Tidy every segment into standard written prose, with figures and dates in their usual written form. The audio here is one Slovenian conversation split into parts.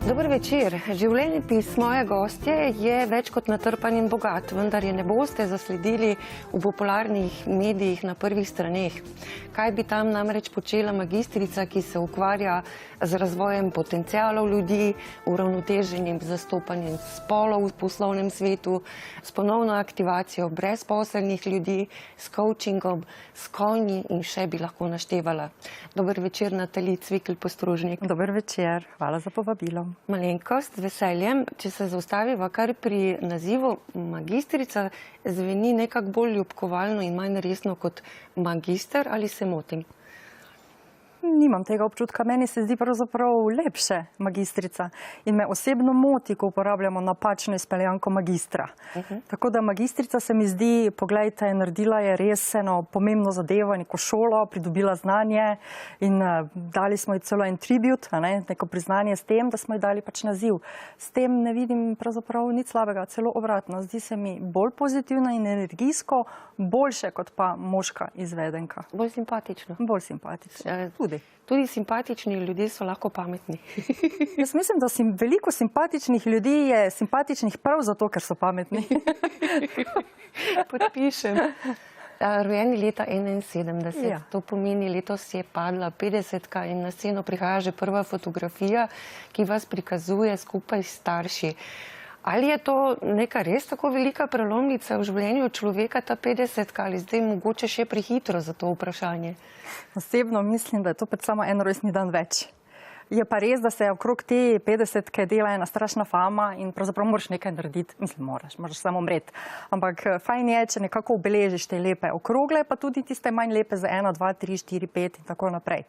Dober večer. Življenjepis moje gostje je več kot natrpan in bogat, vendar je ne boste zasledili v popularnih medijih na prvih straneh. Kaj bi tam namreč počela magistrica, ki se ukvarja z razvojem potencialov ljudi, uravnoteženim zastopanjem spolov v poslovnem svetu, s ponovno aktivacijo brezposelnih ljudi, s coachingom, s konji in še bi lahko naštevala. Dober večer, Natalija Cvikl-Postružnik. Dober večer, hvala za povabilo. Malenkost, z veseljem. Če se zaustaviva kar pri nazivu magistrica, zveni nekako bolj ljubkovalno in manj resno kot magister, ali se motim? Nimam tega občutka. Meni se zdi pravzaprav lepše magistrica in me osebno moti, ko uporabljamo napačno izpeljanko magistra. Tako da magistrica se mi zdi, poglejte, naredila je res eno pomembno zadevo, neko šolo, pridobila znanje in dali smo ji celo en tribut, neko priznanje s tem, da smo ji dali pač naziv. S tem ne vidim pravzaprav nič slabega, celo obratno. Zdi se mi bolj pozitivna in energijsko, boljše kot pa moška izvedenka. Bolj simpatično. Bolj simpatično, tudi. Tudi simpatični ljudje so lahko pametni. Jaz mislim, da veliko simpatičnih ljudi je simpatičnih prav zato, ker so pametni. Podpišem. Rojeni leta 71, ja. To pomeni, letos je padla 50-ka in na sceno prihaja že prva fotografija, ki vas prikazuje skupaj s starši. Ali je to neka res tako velika prelomnica v življenju človeka, ta 50-ka, ali zdaj mogoče še prehitro za to vprašanje? Osebno mislim, da je to samo en rojstni dan več. Je pa res, da se okrog te 50-ke dela ena strašna fama in pravzaprav moraš nekaj narediti. Mislim, moraš samo umreti. Ampak fajn je, če nekako obeležiš te lepe okrogle, pa tudi tiste manj lepe za 1, 2, 3, 4, 5 in tako naprej.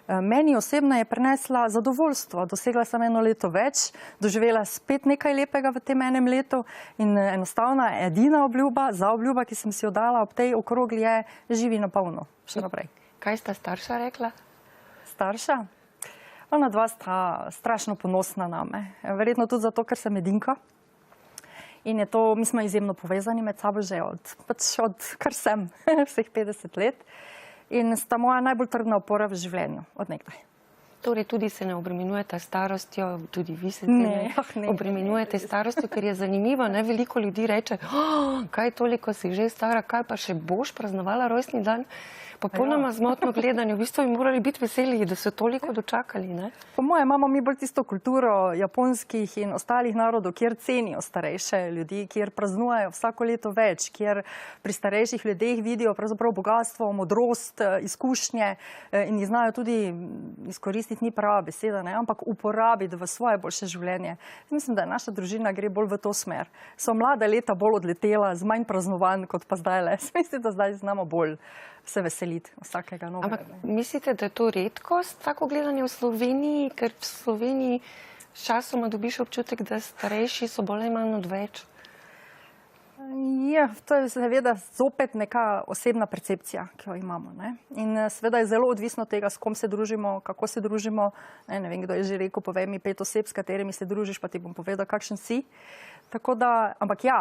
Meni osebno je prinesla zadovoljstvo. Dosegla sem eno leto več, doživela spet nekaj lepega v tem enem letu in enostavna edina obljuba, ki sem si jo dala ob tej okrogli, je živi na polno. Še naprej. Kaj sta starša rekla? Starša? Ona dva sta strašno ponosna name. Verjetno tudi zato, ker sem edinka. In je to, mi smo izjemno povezani med sabo že od kar sem, vseh 50 let. In sta moja najbolj trdna opora v življenju, od nekdaj. Torej tudi se ne obremenjujete starostjo, tudi vi se ne obremenjujete starostjo, ker je zanimivo, veliko ljudi reče, kaj toliko si že stara, kaj pa še boš praznovala rojstni dan? Popolnoma zmotno gledanje, v bistvu bi morali biti veseli, da so toliko dočakali, ne? Po mojem imamo mi bolj tisto kulturo japonskih in ostalih narodov, kjer cenijo starejše ljudi, kjer praznujejo vsako leto več, kjer pri starejših ljudeh vidijo pravzaprav bogatstvo, modrost, izkušnje in jih znajo tudi izkoristiti, ni prava beseda, ampak uporabiti v svoje boljše življenje. Mislim, da naša družina gre bolj v to smer. So mlada leta bolj odletela, z manj praznovanj kot pa zdajle. Mislim, da zdaj znamo bolj se veseliti vsakega novega. Ampak mislite, da je to redkost, tako gledanje v Sloveniji, ker v Sloveniji časoma dobiš občutek, da starejši so bolj ali manj odveč? Ja, to je seveda zopet neka osebna percepcija, ki jo imamo. In seveda je zelo odvisno od tega, s kom se družimo, kako se družimo. Ne vem, kdo je že rekel, povej mi 5 oseb, s katerimi se družiš, pa ti bom povedal, kakšen si. Tako da, ampak ja,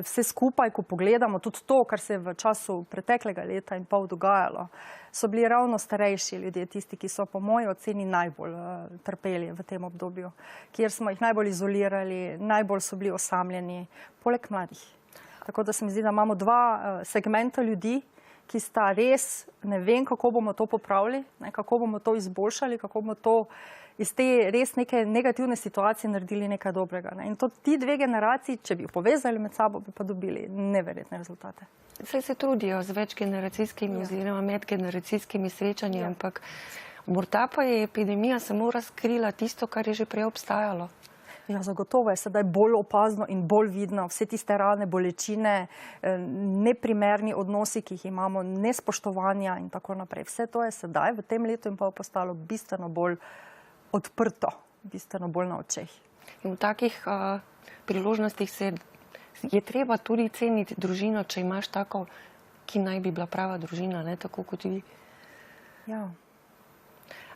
vse skupaj, ko pogledamo, tudi to, kar se je v času preteklega leta in pol dogajalo, so bili ravno starejši ljudje, tisti, ki so po moji oceni najbolj trpeli v tem obdobju, kjer smo jih najbolj izolirali, najbolj so bili osamljeni, poleg mladih. Tako da se mi zdi, da imamo dva segmenta ljudi, ki sta res, ne vem, kako bomo to popravili, kako bomo to izboljšali, kako bomo to iz te res neke negativne situacije naredili nekaj dobrega. In to ti dve generaciji, če bi jo povezali med sabo, bi pa dobili neverjetne rezultate. Saj se trudijo z večgeneracijskimi oziroma medgeneracijskimi srečanji, ampak morda pa je epidemija samo razkrila tisto, kar je že prej obstajalo. Ja, zagotovo je sedaj bolj opazno in bolj vidno vse tiste rane bolečine, neprimerni odnosi, ki jih imamo, nespoštovanja in tako naprej. Vse to je sedaj v tem letu in pa postalo bistveno bolj odprto, bistveno bolj na očeh. In v takih priložnostih je treba tudi ceniti družino, če imaš tako, ki naj bi bila prava družina, tako kot vi. Ja.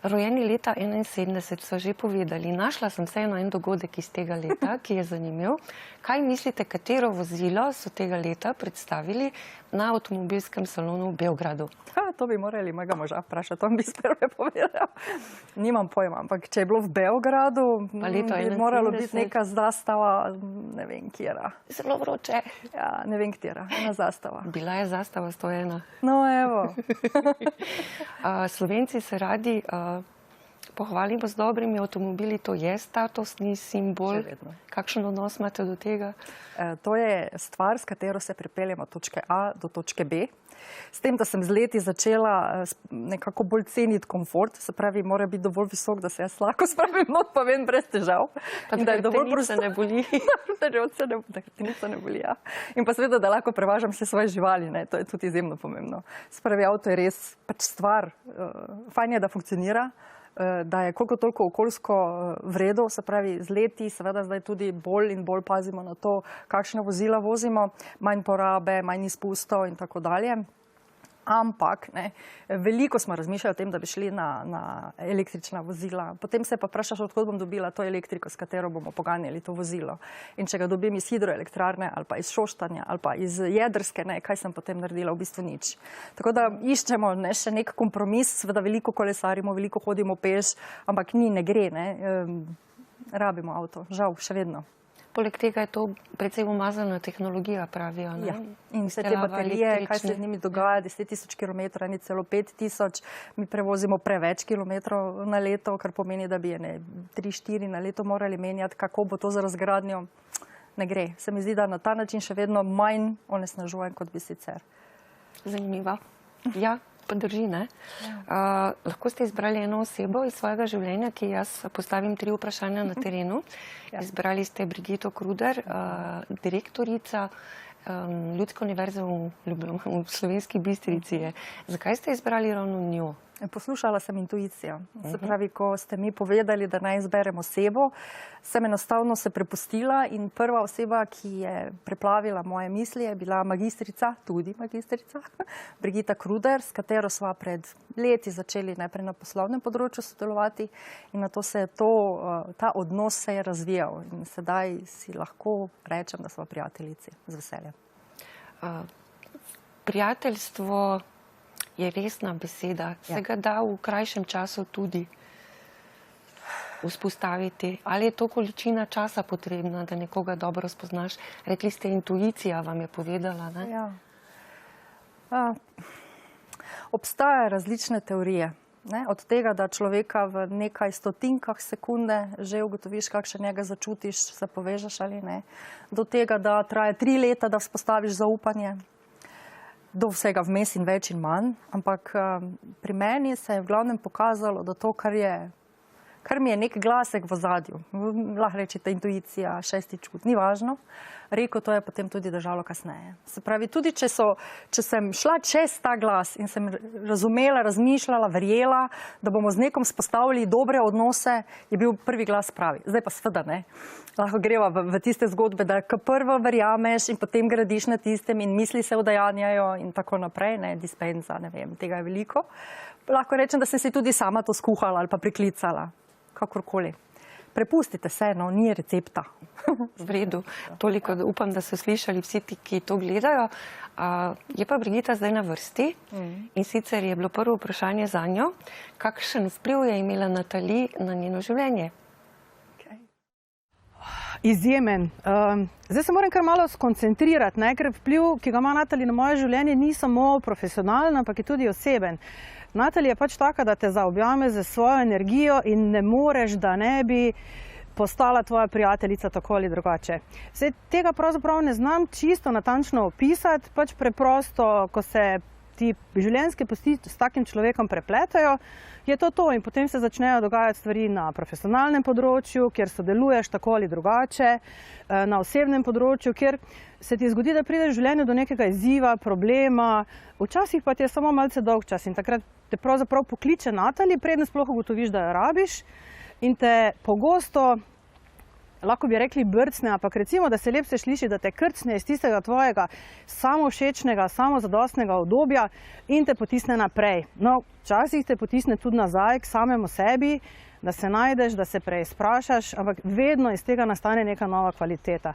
Rojeni leta 71 so že povedali. Našla sem vseeno en dogodek iz tega leta, ki je zanimiv. Kaj mislite, katero vozilo so tega leta predstavili na avtomobilskem salonu v Beogradu? To bi morali mojega moža vprašati, on bi sprve povedal. Nimam pojma, ampak če je bilo v Beogradu, bi moralo biti neka zastava, ne vem, kjera. Zelo vroče. Ja, ne vem, kjera, ena zastava. Bila je zastava 101. No, evo. Slovenci se radi pohvalimo z dobrimi avtomobili, to je statusni simbol. Kakšen odnos imate do tega? To je stvar, s katero se pripeljemo od točke A do točke B. S tem, da sem z leti začela nekako bolj ceniti komfort, se pravi, mora biti dovolj visok, da se jaz lahko spravim not, pa vem, brez težav. In da je dovolj prostor. Da ne boli. Da hrbtenica ne boli, ja. In pa seveda, da lahko prevažam vse svoje živali, ne, to je tudi izjemno pomembno. Se pravi, avto je res pač stvar, fajn je, da funkcionira, da je koliko toliko okoljsko vredo, se pravi z leti, seveda zdaj tudi bolj in bolj pazimo na to, kakšne vozila vozimo, manj porabe, manj izpustov in tako dalje. Ampak veliko smo razmišljali o tem, da bi šli na električna vozila. Potem se pa vprašaš, odkot bom dobila to elektriko, s katero bomo poganjali to vozilo. In če ga dobim iz hidroelektrarne ali pa iz Šoštanja ali pa iz jedrske, kaj sem potem naredila? V bistvu nič. Tako da iščemo še nek kompromis, seveda veliko kolesarimo, veliko hodimo peš, ampak ne gre, rabimo avto, žal, še vedno. Poleg tega je to precej umazana tehnologija, pravijo. Ja. In vse te baterije, kaj se z njimi dogaja, 10.000 km, ni celo 5.000, mi prevozimo preveč kilometrov na leto, kar pomeni, da bi 3-4 na leto morali menjati, kako bo to za razgradnjo. Ne gre. Se mi zdi, da na ta način še vedno manj onesnažujem, kot bi sicer. Zanimivo. Ja. Pa drži, ne? Lahko ste izbrali eno osebo iz svojega življenja, ki jaz postavim 3 vprašanja na terenu. Izbrali ste Brigito Kruder, direktorica Ljudske univerze v Slovenski Bistrici. Zakaj ste izbrali ravno njo? Poslušala sem intuicijo. Se pravi, ko ste mi povedali, da naj izberem osebo, sem enostavno se prepustila in prva oseba, ki je preplavila moje misli, je bila magistrica, tudi magistrica, Brigita Kruder, s katero sva pred leti začeli najprej na poslovnem področju sodelovati in nato se je ta odnos se je razvijal in sedaj si lahko rečem, da sva prijateljici z veseljem. Prijateljstvo je resna beseda. Se ga da v krajšem času tudi vzpostaviti? Ali je to količina časa potrebna, da nekoga dobro spoznaš? Rekli ste, intuicija vam je povedala, ne? Ja. Obstajajo različne teorije. Od tega, da človeka v nekaj stotinkah sekunde že ugotoviš, kakšen njega začutiš, se povežeš ali ne, do tega, da traja 3 leta, da vzpostaviš zaupanje, do vsega vmes in več in manj, ampak pri meni se je v glavnem pokazalo, da to, kar mi je nek glasek v ozadju, lahko rečete intuicija, 6. čut, ni važno, rekel, to je potem tudi držalo kasneje. Se pravi, tudi če sem šla čez ta glas in sem razumela, razmišljala, verjela, da bomo z nekom spostavili dobre odnose, je bil prvi glas pravi. Zdaj pa seveda ne. Lahko greva v tiste zgodbe, da prvo verjameš in potem gradiš na tistem in misli se udejanjajo in tako naprej, dispenza, ne vem, tega je veliko. Lahko rečem, da sem si tudi sama to skuhala ali pa priklicala, kakorkoli. Prepustite se, ni recepta. V redu. Toliko upam, da so slišali vsi ti, ki to gledajo. Je pa Brigita zdaj na vrsti in sicer je bilo prvo vprašanje za njo. Kakšen vpliv je imela Natali na njeno življenje? Izjemen. Zdaj se moram kar malo skoncentrirati, ker vpliv, ki ga ima Natali na moje življenje, ni samo profesionalen, ampak je tudi oseben. Natali je pač taka, da te zaobjame z svojo energijo in ne moreš, da ne bi postala tvoja prijateljica tako ali drugače. Zdaj, tega pravzaprav ne znam čisto natančno opisati, pač preprosto, ko se ti življenjske poti s takim človekom prepletajo, je to in potem se začnejo dogajati stvari na profesionalnem področju, kjer sodeluješ tako ali drugače, na osebnem področju, kjer se ti zgodi, da prideš v življenju do nekega izziva, problema, včasih pa ti je samo malce dolg čas in takrat te pravzaprav pokliče Natali, preden sploh ugotoviš, da jo rabiš in te pogosto lahko bi rekli brcne, ampak recimo, da se lepše sliši, da te krcne iz tistega tvojega samovšečnega, samozadostnega obdobja in te potisne naprej. No, včasih te potisne tudi nazaj k samemu sebi, da se najdeš, da se preizprašaš, ampak vedno iz tega nastane neka nova kvaliteta.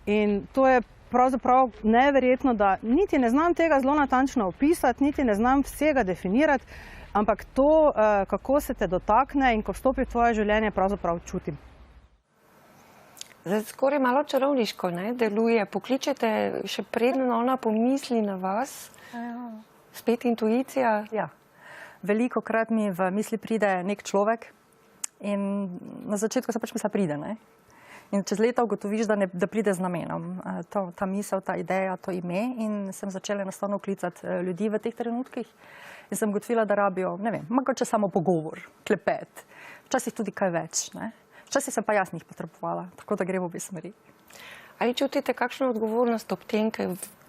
In to je pravzaprav neverjetno, da niti ne znam tega zelo natančno opisati, niti ne znam vsega definirati, ampak to, kako se te dotakne in ko vstopi v tvoje življenje, pravzaprav čutim. Zdaj, skoraj malo čarovniško, ne, deluje. Pokličete še predno ona pomisli na vas. Spet intuicija. Ja. Velikokrat mi v misli pride nek človek in na začetku se pač misla pride, ne? In čez leta ugotoviš, da pride z namenom. Ta misel, ta ideja, to ime in sem začela enostavno klicati ljudi v teh trenutkih in sem ugotovila, da rabijo, ne vem, mogoče samo pogovor, klepet, včasih tudi kaj več, ne? Včasih sem pa jaz njih potrebovala, tako da gre v obe smeri. Ali čutite kakšno odgovornost ob tem,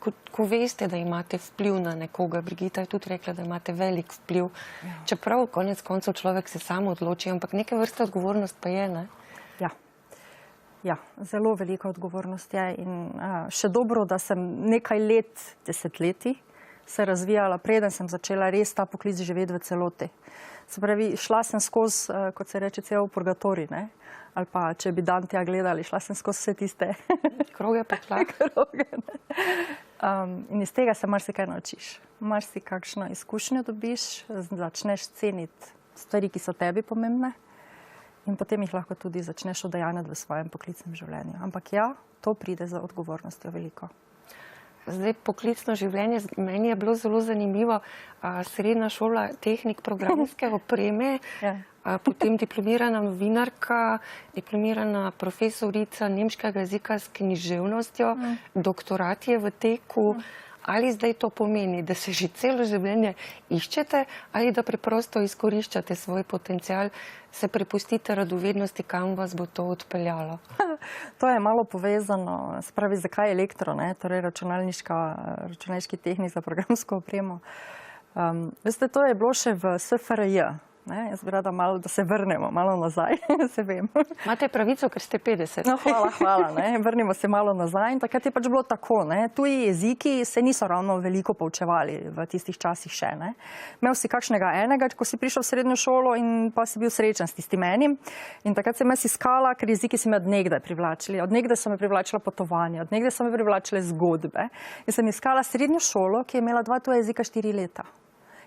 ko veste, da imate vpliv na nekoga? Brigita je tudi rekla, da imate velik vpliv. Ja. Čeprav konec koncev človek se sam odloči, ampak neke vrste odgovornost pa je, ne? Ja, zelo velika odgovornost je in še dobro, da sem nekaj let, desetletij se razvijala, preden sem začela res ta poklic živeti v celoti. Se pravi, šla sem skozi, kot se reče, cel purgatorij, ne? Ali pa, če bi Dantija gledali, šla sem skozi vse tiste kroge pekla. In iz tega se marsikaj naučiš. Marsikakšno izkušnjo dobiš, začneš ceniti stvari, ki so tebi pomembne. In potem jih lahko tudi začneš udejanjati v svojem poklicnem življenju. Ampak ja, to pride za odgovornostjo veliko. Zdaj, poklicno življenje, meni je bilo zelo zanimivo. Srednja šola tehnik programske opreme, potem diplomirana novinarka, diplomirana profesorica nemškega jezika s književnostjo, doktorat je v teku. Ali zdaj to pomeni, da se že celo življenje iščete ali da preprosto izkoriščate svoj potencial, se prepustite radovednosti, kam vas bo to odpeljalo? To je malo povezano, spravi, zakaj elektro, ne? Torej računalniški tehnik za programsko opremo. Veste, to je bilo še v SFRJ. Jaz bi rada malo, da se vrnemo malo nazaj, se vem. Imate pravico, ker ste 50. No, hvala, ne. Vrnimo se malo nazaj in takrat je pač bilo tako, ne. Tuji jeziki se niso ravno veliko poučevali v tistih časih še, ne. Imel si kakšnega enega, ko si prišel v srednjo šolo in pa si bil srečen s tistim enim. In takrat sem jaz iskala, ker jeziki so me od nekdaj privlačili. Od nekdaj so me privlačila potovanja, od nekdaj so me privlačile zgodbe. In sem iskala srednjo šolo, ki je imela 2 tuja jezika 4 leta.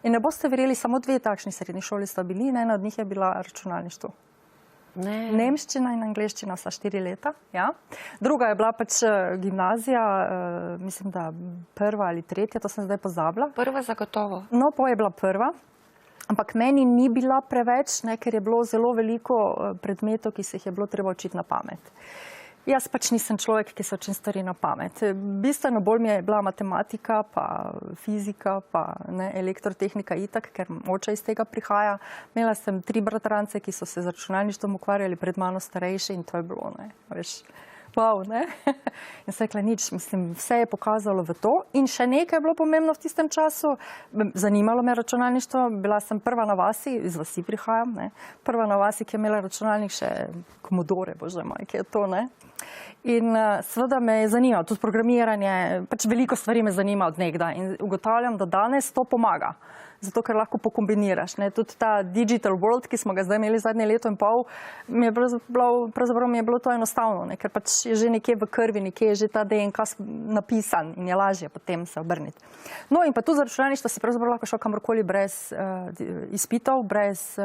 In ne boste verjeli, samo 2 takšni srednji šoli sta bili, ena od njih je bila računalništvo. Nemščina in angleščina vsa 4 leta. Ja. Druga je bila pač gimnazija, mislim, da 1. ali 3, to sem zdaj pozabila. Prva zagotovo. No, je bila prva, ampak meni ni bila preveč, ne, ker je bilo zelo veliko predmetov, ki se jih je bilo treba učiti na pamet. Jaz pač nisem človek, ki se učim stvari na pamet. Bistveno bolj mi je bila matematika, pa fizika, pa ne, elektrotehnika itak, ker oče iz tega prihaja. Imela sem 3 bratrance, ki so se z računalništvom ukvarjali pred mano starejši in to je bilo, ne, veš, wow, ne. In se rekla, nič, mislim, vse je pokazalo v to. In še nekaj je bilo pomembno v tistem času, zanimalo me računalništvo, bila sem prva na vasi, iz vasi prihajam, ne, prva na vasi, ki je imela računalnik še Commodore, bože moj, ki je to, ne. In seveda me je zanimalo, tudi programiranje, pač veliko stvari me zanima od nekdaj in ugotavljam, da danes to pomaga. Zato, ker lahko pokombiniraš. Ne? Tudi ta digital world, ki smo ga zdaj imeli zadnje leto in pol, pravzaprav mi je bilo to enostavno, ne? Ker pač je že nekje v krvi, nekje je že ta DNK napisan in je lažje potem se obrniti. No in pa tudi za računalništvo si pravzaprav lahko šel kamorkoli brez izpitov, brez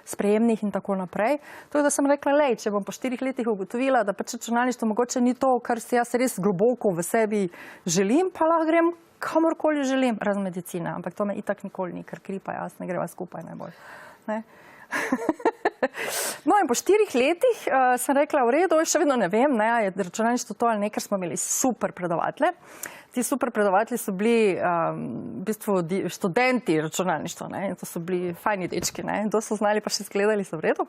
sprejemnih in tako naprej. Tako da sem rekla, lej, če bom po 4 letih ugotovila, da pač računalništvo mogoče ni to, kar si jaz res globoko v sebi želim, pa lahko grem kamorkoli želim, razen medicine, ampak to me itak nikoli ni, ker kripa, jaz ne greva skupaj najbolj. Ne? No in po 4 letih sem rekla, v redu, še vedno ne vem, ne, je računalništvo to ali ne, ker smo imeli super predavatelje. Ti super predavatelji so bili v bistvu študenti računalništva, ne, in to so bili fajni dečki, ne, to so znali, pa še skledali so v redu.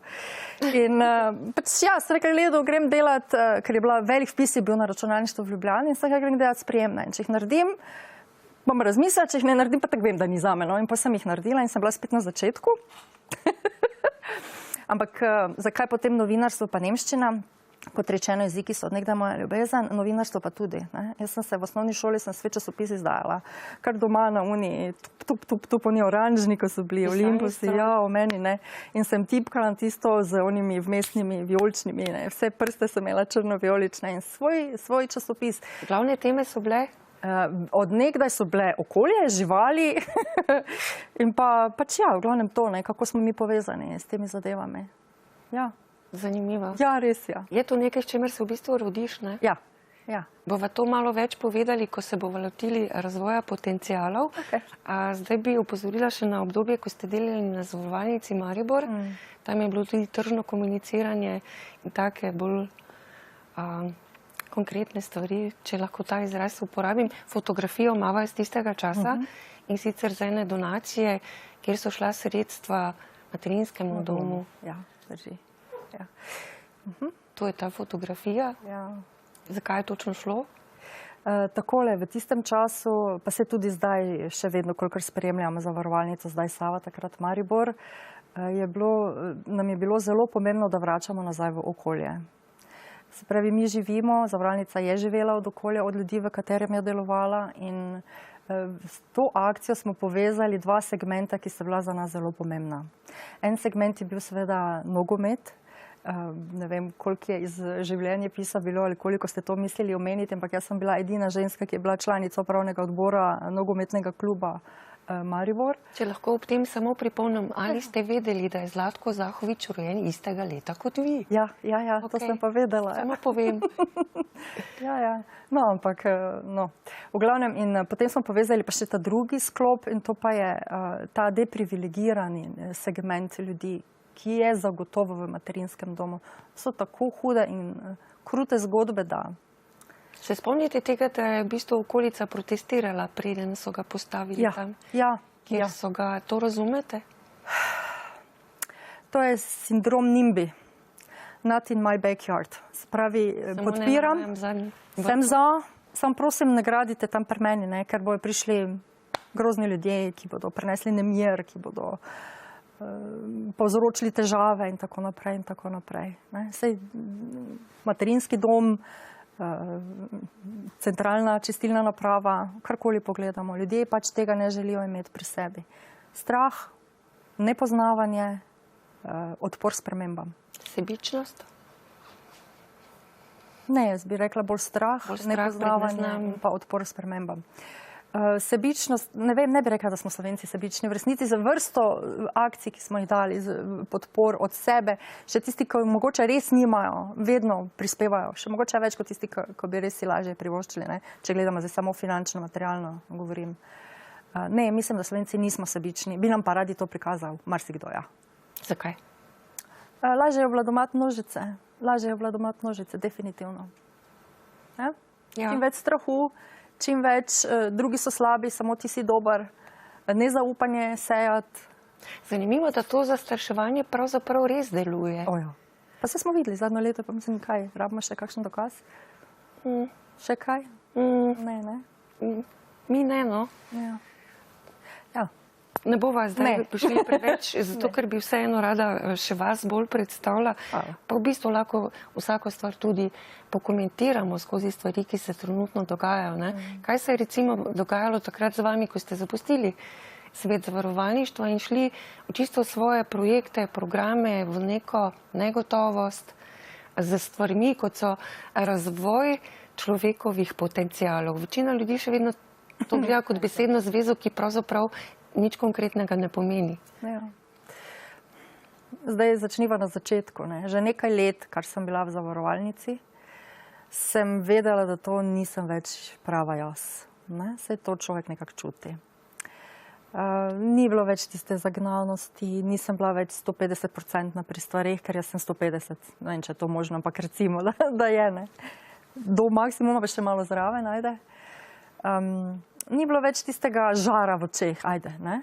In pač ja, sem rekla, ledo, grem delat, ker je bila velik vpis je bil na računalništvo v Ljubljani in sem rekla, grem delat sprejemne. In če jih naredim, bom razmislila, če jih ne naredim, pa tako vem, da ni zame, no, in pa sem jih naredila in sem bila spet na začetku. Ampak zakaj potem novinarstvo pa nemščina? Kot rečeno, jeziki so od nekdaj moja ljubezen, novinarstvo pa tudi. Ne. Jaz sem se v osnovni šoli sve časopis izdajala, kar doma na uni, tup, oni oranžni, ko so bili, Olimpusi, ja, o meni, ne. In sem tipkala tisto z onimi vmesnimi vijoličnimi, ne. Vse prste sem imela črno-vijolične in svoj časopis. Glavne teme so bile? Od nekdaj so bile okolje, živali in pač ja, v glavnem to, ne, kako smo mi povezani s temi zadevami. Ja. Zanimivo. Ja, res, ja. Je to nekaj, s čemer se v bistvu rodiš, ne? Ja, ja. Bova to malo več povedali, ko se bova lotili razvoja potencialov. Okay. Zdaj bi opozorila še na obdobje, ko ste delali na Zavarovalnici Maribor. Tam je bilo tudi tržno komuniciranje in take bolj konkretne stvari, če lahko ta izraz uporabim. Fotografijo mava iz tistega časa in sicer za ene donacije, kjer so šla sredstva materinskemu domu. Ja, drži. Ja. To je ta fotografija. Ja. Zakaj je točno šlo? Takole, v tistem času, pa se tudi zdaj še vedno, kolikor spremljam zavarovalnico, zdaj Sava, takrat Maribor, nam je bilo zelo pomembno, da vračamo nazaj v okolje. Se pravi, mi živimo, zavarovalnica je živela od okolja, od ljudi, v katerem je delovala in s to akcijo smo povezali dva segmenta, ki sta bila za nas zelo pomembna. En segment je bil seveda nogomet. Ne vem, koliko je iz življenjepisa bilo ali koliko ste to mislili omeniti, ampak jaz sem bila edina ženska, ki je bila članica upravnega odbora nogometnega kluba Maribor. Če lahko ob tem samo pripomnim, ali ste vedeli, da je Zlatko Zahovič rojen istega leta kot vi? Ja, to sem pa vedela. Samo povem. Ja. No, ampak, no. V glavnem, in potem smo povezali pa še ta drugi sklop in to pa je ta deprivilegirani segment ljudi, ki je zagotovo v materinskem domu. So tako hude in krute zgodbe, da... Se spomnite tega, da je v bistvu okolica protestirala, preden so ga postavili tam? Ja. Kjer so ga, to razumete? To je sindrom NIMBY. Not in my backyard. Se pravi, podpiram, sem za, sam prosim, ne gradite tam pri meni, ne, ker bojo prišli grozni ljudje, ki bodo prinesli nemir, ki bodo povzročili težave in tako naprej. Ne. Sej, materinski dom, centralna čistilna naprava, karkoli pogledamo. Ljudje pač tega ne želijo imeti pri sebi. Strah, nepoznavanje, odpor spremembam. Sebičnost? Ne, jaz bi rekla bolj strah nepoznavanje in pa odpor spremembam. Sebičnost, ne bi rekla, da smo Slovenci sebični. V resnici za vrsto akcij, ki smo jih dali, podpor od sebe, še tisti, ki mogoče res nimajo, vedno prispevajo. Še mogoče več kot tisti, ki bi res si lažje privoščili, ne? Če gledamo zdaj samo finančno, materialno, govorim. Ne, mislim, da Slovenci nismo sebični. Bi nam pa radi to prikazal, marsikdo, ja. Zakaj? Lažje je obvladovati množice, definitivno. Ja? Čim več strahu, čim več drugi so slabi, samo ti si dober, nezaupanje sejati. Zanimivo, da to zastraševanje pravzaprav res deluje. Ojo. Pa se smo videli zadnjo leto, pa mislim, kaj, rabimo še kakšen dokaz? Še kaj? Ne. Mi ne, no. Ja. Ne bova zdaj pošli preveč, zato ker bi vseeno rada še vas bolj predstavila. Pa v bistvu lahko vsako stvar tudi pokomentiramo skozi stvari, ki se trenutno dogajajo. Ne? Kaj se je recimo dogajalo takrat z vami, ko ste zapustili svet zavarovalništva in šli v čisto svoje projekte, programe, v neko negotovost z stvarmi, kot so razvoj človekovih potencialov. Večina ljudi še vedno to gleda kot besedno zvezo, ki pravzaprav nič konkretnega ne pomeni. Ja. Zdaj začniva na začetku. Ne. Že nekaj let, kar sem bila v zavarovalnici, sem vedela, da to nisem več prava jaz. Ne. Saj to človek nekako čuti. Ni bilo več tiste zagnanosti, nisem bila več 150% pri stvareh, ker jaz sem 150. Ne vem, če je to možno, ampak recimo, da je. Ne. Do maksimuma pa še malo zraven, ajde. Ni bilo več tistega žara v očeh, ajde, ne.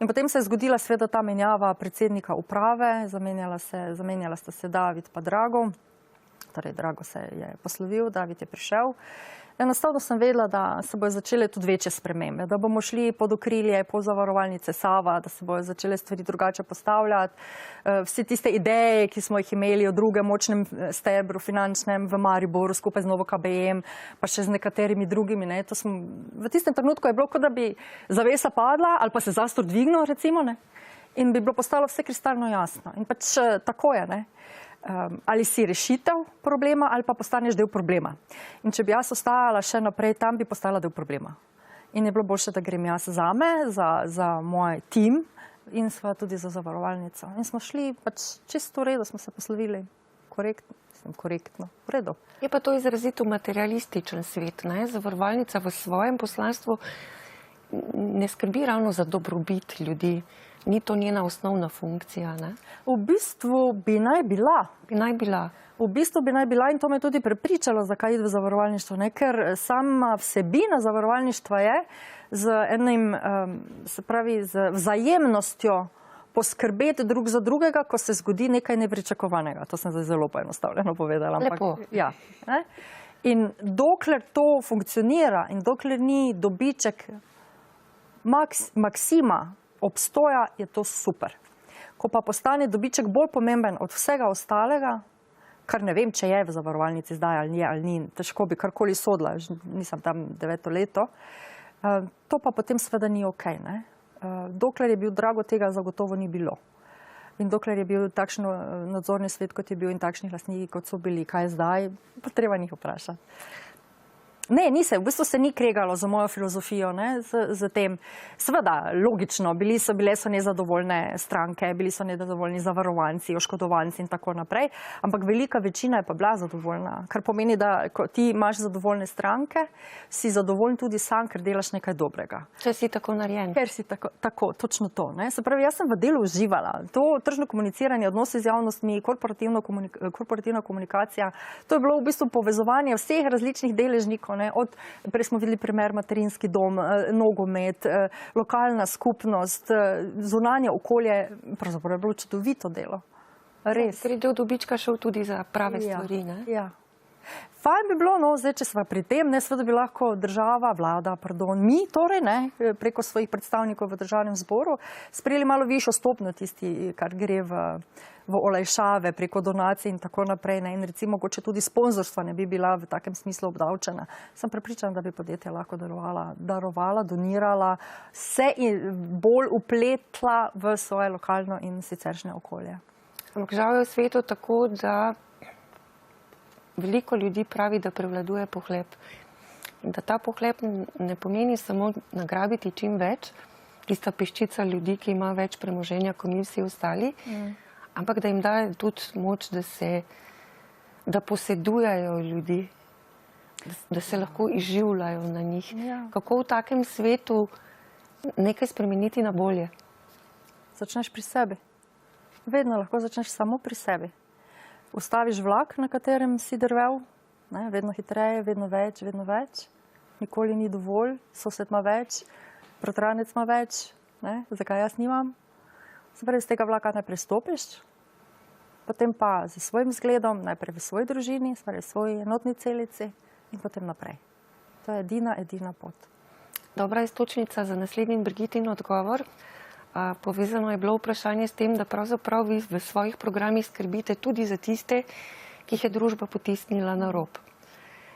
In potem se je zgodila sveda ta menjava predsednika uprave, zamenjala sta se David pa Drago. torej Drago se je poslovil, David je prišel. Enostavno sem vedela, da se bojo začele tudi večje spremembe, da bomo šli pod okrilje Pozavarovalnice Sava, da se bojo začele stvari drugače postavljati. Vse tiste ideje, ki smo jih imeli o drugem močnem stebru finančnem v Mariboru skupaj z Novo KBM, pa še z nekaterimi drugimi. Ne, to smo, v tistem trenutku je bilo, kot da bi zavesa padla ali pa se zastor dvignil, recimo, ne, in bi bilo postalo vse kristalno jasno. In pač tako je, ne. Ali si rešitev problema ali pa postaneš del problema. In če bi jaz ostajala še naprej tam, bi postala del problema. In je bilo boljše, da grem jaz zame, za moj tim in sva tudi za zavarovalnico. In smo šli pač čisto v redu, smo se poslovili korektno, v redu. Je pa to izrazito materialističen svet, ne? Zavarovalnica v svojem poslanstvu ne skrbi ravno za dobrobit ljudi. Ni to njena osnovna funkcija, ne? V bistvu bi naj bila. V bistvu bi naj bila in to me tudi prepričalo, zakaj iti v zavarovalništvo, ne? Ker sama vsebina zavarovalništva je z enim, se pravi, z vzajemnostjo poskrbeti drug za drugega, ko se zgodi nekaj nepričakovanega. To sem zdaj zelo poenostavljeno povedala. Lepo. Ja, ne? In dokler to funkcionira in dokler ni dobiček maksima obstoja, je to super. Ko pa postane dobiček bolj pomemben od vsega ostalega, kar ne vem, če je v zavarovalnici zdaj ali ni, težko bi karkoli sodila, nisem tam 9 leto, to pa potem seveda ni okej, ne. Dokler je bil Drago, tega zagotovo ni bilo. In dokler je bil takšen nadzorni svet, kot je bil in takšni lastniki, kot so bili, kaj je zdaj, pa treba njih vprašati. Ne, v bistvu se ni kregalo za mojo filozofijo, ne, z tem. Seveda, logično, bile so nezadovoljne stranke, bili so nezadovoljni zavarovanci, oškodovanci in tako naprej, ampak velika večina je pa bila zadovoljna, kar pomeni, da ko ti imaš zadovoljne stranke, si zadovoljen tudi sam, ker delaš nekaj dobrega. Če si tako narejen. Ker si tako, točno to, ne. Se pravi, jaz sem v delu uživala. To tržno komuniciranje, odnosi z javnostmi, korporativna komunikacija, to je bilo v bistvu povezovanje vseh različnih deležnikov. Prej smo videli primer materinski dom, nogomet, lokalna skupnost, zunanje okolje, pravzaprav je bilo čudovito delo. Res. Ker je del dobička šel tudi za prave stvari, ne? Ja. Fajn bi bilo, zdaj, če sva pri tem, seveda bi lahko država, vlada, mi torej, preko svojih predstavnikov v državnem zboru, sprejeli malo višjo stopnjo tisti, kar gre v olajšave, preko donacij in tako naprej, in recimo, mogoče tudi sponzorstva ne bi bila v takem smislu obdavčena. Sem prepričana, da bi podjetja lahko darovala, donirala, se bolj upletla v svoje lokalno in siceršnje okolje. Ampak žal je v svetu tako, da veliko ljudi pravi, da prevladuje pohlep. In da ta pohlep ne pomeni samo nagrabiti čim več, tista peščica ljudi, ki ima več premoženja, kot mi vsi ostali, ampak da jim daje tudi moč, da posedujajo ljudi, da se lahko izživljajo na njih. Ja. Kako v takem svetu nekaj spremeniti na bolje? Začneš pri sebi. Vedno lahko začneš samo pri sebi. Ustaviš vlak, na katerem si drvel, vedno hitreje, vedno več, nikoli ni dovolj, sosed ima več, bratranec ima več, zakaj jaz nimam? Se pravi, z tega vlaka najprej stopiš, potem pa z svojim zgledom, najprej v svoji družini, v svoji enotni celici in potem naprej. To je edina pot. Dobra iztočnica za naslednji Brigitin odgovor. Povezano je bilo vprašanje s tem, da pravzaprav vi v svojih programih skrbite tudi za tiste, ki jih je družba potisnila na rob.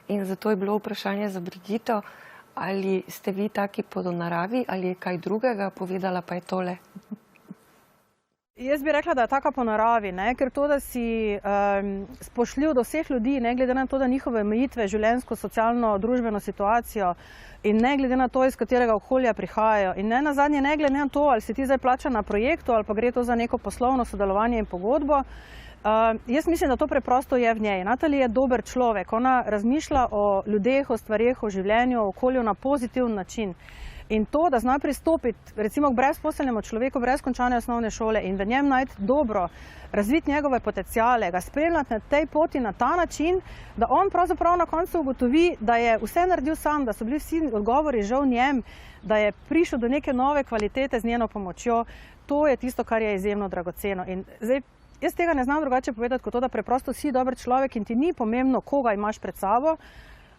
In zato je bilo vprašanje za Brigito, ali ste vi taki po naravi, ali je kaj drugega, povedala pa je tole. Jaz bi rekla, da je taka po naravi, ker to, da si spoštljiv do vseh ljudi, ne glede na to, da njihove omejitve, življenjsko, socialno, družbeno situacijo in ne glede na to, iz katerega okolja prihajajo. In ne nazadnje, ne glede na to, ali si ti zdaj plačan na projektu ali pa gre to za neko poslovno sodelovanje in pogodbo. Jaz mislim, da to preprosto je v njej. Natalija je dober človek. Ona razmišlja o ljudeh, o stvareh, o življenju, o okolju na pozitiven način. In to, da zna pristopiti recimo k brezposelnemu človeku brez končane osnovne šole in v njem najti dobro, razviti njegove potenciale, ga spremljati na tej poti na ta način, da on pravzaprav na koncu ugotovi, da je vse naredil sam, da so bili vsi odgovori že v njem, da je prišel do neke nove kvalitete z njeno pomočjo, to je tisto, kar je izjemno dragoceno. In zdaj jaz tega ne znam drugače povedati, kot to, da preprosto si dober človek in ti ni pomembno, koga imaš pred sabo,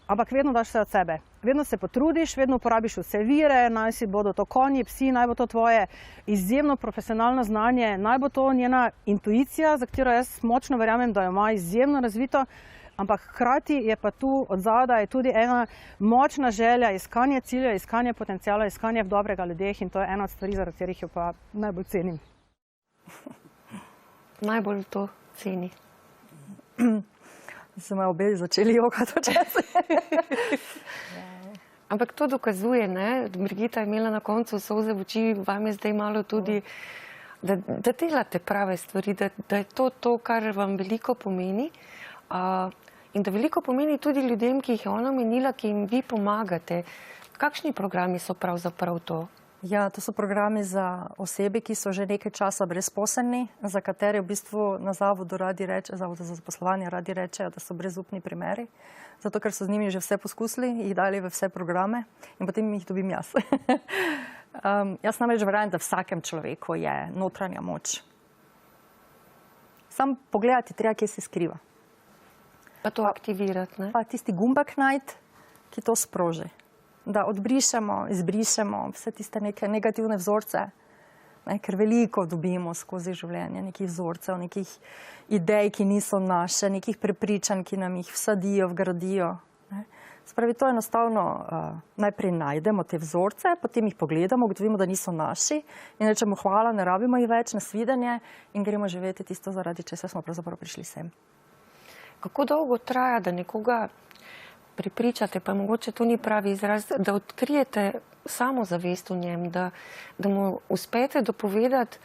ampak vedno daš vse od sebe. Vedno se potrudiš, vedno uporabiš vse vire, naj si bodo to konji, psi, naj bo to tvoje izjemno profesionalno znanje, naj bo to njena intuicija, za katero jaz močno verjamem, da jo ima izjemno razvito, ampak hkrati je pa tu od zadaj tudi ena močna želja, iskanje cilja, iskanje potencijala, iskanje v dobrega ljudeh in to je ena od stvari, zaradi katerih jo pa najbolj cenim. Najbolj to ceni. Smo obe začeli jokati včasih. Ampak to dokazuje, ne? Brigita je imela na koncu solze v oči, vam je zdaj malo tudi, da delate prave stvari, da je to, kar vam veliko pomeni. In da veliko pomeni tudi ljudem, ki jih je ona omenila, ki jim vi pomagate. Kakšni programi so pravzaprav to? Ja, to so programi za osebe, ki so že nekaj časa brezposelni, za katere v bistvu na zavodu Zavodu za zaposlovanje radi rečejo, da so brezupni primeri, zato ker so z njimi že vse poskusili, jih dali v vse programe in potem jih dobim jaz. Jaz namreč verjamem, da vsakem človeku je notranja moč. Sam pogledati treba, kje se skriva. Pa to aktivirati, ne? Pa tisti gumbek najti, ki to sproži. Da odbrišemo, izbrišemo vse tiste neke negativne vzorce, ne, ker veliko dobimo skozi življenje, nekih vzorcev, nekih idej, ki niso naše, nekih prepričanj, ki nam jih vsadijo, vgradijo. Ne. Spravi, to enostavno najprej najdemo te vzorce, potem jih pogledamo, ugotovimo, da niso naši in rečemo hvala, ne rabimo jih več, nasvidenje in gremo živeti tisto, zaradi česa smo pravzaprav prišli sem. Kako dolgo traja, da nekoga prepričate, pa mogoče to ni pravi izraz, da odkrijete samozavest v njem, da mu uspete dopovedati,